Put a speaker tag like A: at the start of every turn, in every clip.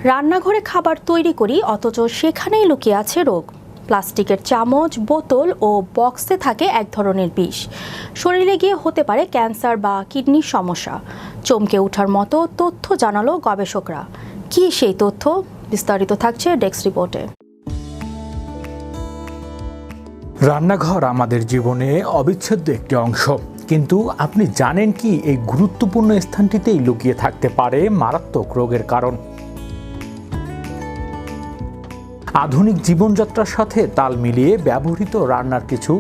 A: রান্নাঘরে খাবার তৈরি করি অথচ সেখানেই লুকিয়ে আছে রোগ। প্লাস্টিকের চামচ, বোতল ও বক্সে থাকে এক ধরনের বিষ। শরীরে গিয়ে হতে পারে ক্যান্সার বা কিডনির সমস্যা। চমকে ওঠার মতো তথ্য জানালো গবেষকরা। কি সেই তথ্য? বিস্তারিত থাকছে ডেস্ক রিপোর্টে।
B: রান্নাঘর আমাদের জীবনে অবিচ্ছেদ্য একটি অংশ, কিন্তু আপনি জানেন কি এই গুরুত্বপূর্ণ স্থানটিতেই লুকিয়ে থাকতে পারে মারাত্মক রোগের কারণ। আধুনিক জীবনযাত্রার সাথে তাল মিলিয়ে ব্যবহৃত রান্নার কিছু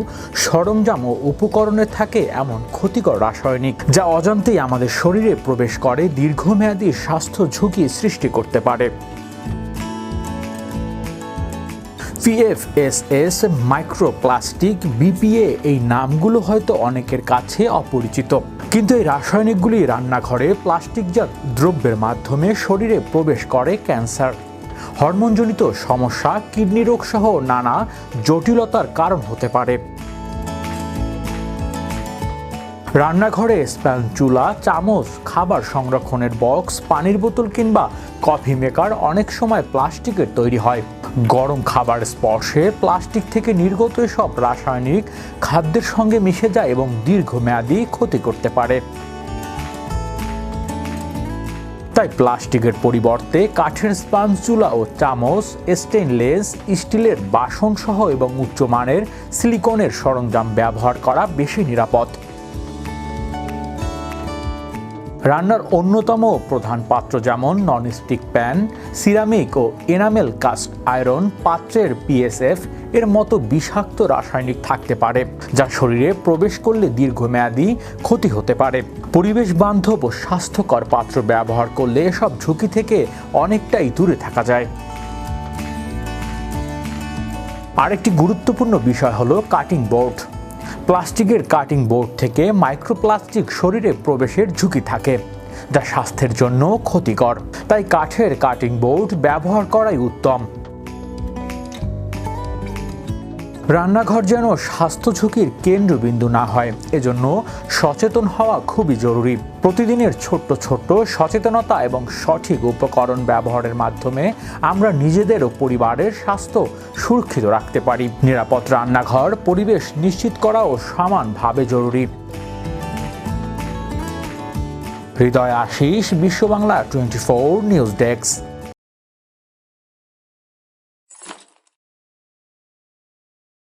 B: সরঞ্জাম ও উপকরণে থাকে এমন ক্ষতিকর রাসায়নিক, যা অজান্তেই আমাদের শরীরে প্রবেশ করে দীর্ঘমেয়াদী স্বাস্থ্য ঝুঁকি সৃষ্টি করতে পারে। PFAS, মাইক্রোপ্লাস্টিক, BPA এই নামগুলো হয়তো অনেকের কাছে অপরিচিত, কিন্তু এই রাসায়নিকগুলি রান্নাঘরে প্লাস্টিকজাত দ্রব্যের মাধ্যমে শরীরে প্রবেশ করে ক্যান্সার, হরমোনজনিত সমস্যা, কিডনি রোগ সহ নানা জটিলতার কারণ হতে পারে। রান্নাঘরে স্প্যাচুলা, চামচ, খাবার সংরক্ষণের বক্স, পানির বোতল কিংবা কফি মেকার অনেক সময় প্লাস্টিকের তৈরি হয়। গরম খাবার স্পর্শে প্লাস্টিক থেকে নির্গত এসব রাসায়নিক খাদ্যের সঙ্গে মিশে যায় এবং দীর্ঘমেয়াদী ক্ষতি করতে পারে। তাই প্লাস্টিকের পরিবর্তে কাঠের স্প্যাচুলা ও চামচ, স্টেইনলেস স্টিলের বাসন সহ এবং উচ্চমানের সিলিকনের সরঞ্জাম ব্যবহার করা বেশি নিরাপদ। রান্নার অন্যতম প্রধান পাত্র যেমন ননস্টিক প্যান, সিরামিক ও এনামেল কাস্ট আয়রন পাত্রের PSF এর মতো বিষাক্ত রাসায়নিক থাকতে পারে, যা শরীরে প্রবেশ করলে দীর্ঘমেয়াদী ক্ষতি হতে পারে। পরিবেশ বান্ধব ও স্বাস্থ্যকর পাত্র ব্যবহার করলে এসব ঝুঁকি থেকে অনেকটাই দূরে থাকা যায়। আরেকটি গুরুত্বপূর্ণ বিষয় হলো কাটিং বোর্ড। প্লাস্টিকের কাটিং বোর্ড থেকে মাইক্রোপ্লাস্টিক শরীরে প্রবেশের ঝুঁকি থাকে, যা স্বাস্থ্যের জন্য ক্ষতিকর। তাই কাঠের কাটিং বোর্ড ব্যবহার করাই উত্তম। রান্নাঘর যেন স্বাস্থ্য ঝুঁকির কেন্দ্রবিন্দু না হয়, এজন্য সচেতন হওয়া খুবই জরুরি। প্রতিদিনের ছোট্ট ছোট্ট সচেতনতা এবং সঠিক উপকরণ ব্যবহারের মাধ্যমে আমরা নিজেদের ও পরিবারের স্বাস্থ্য সুরক্ষিত রাখতে পারি। নিরাপদ রান্নাঘর পরিবেশ নিশ্চিত করাও সমানভাবে জরুরি। হৃদয় আশিস, বিশ্ব বাংলা 24 নিউজ ডেস্ক।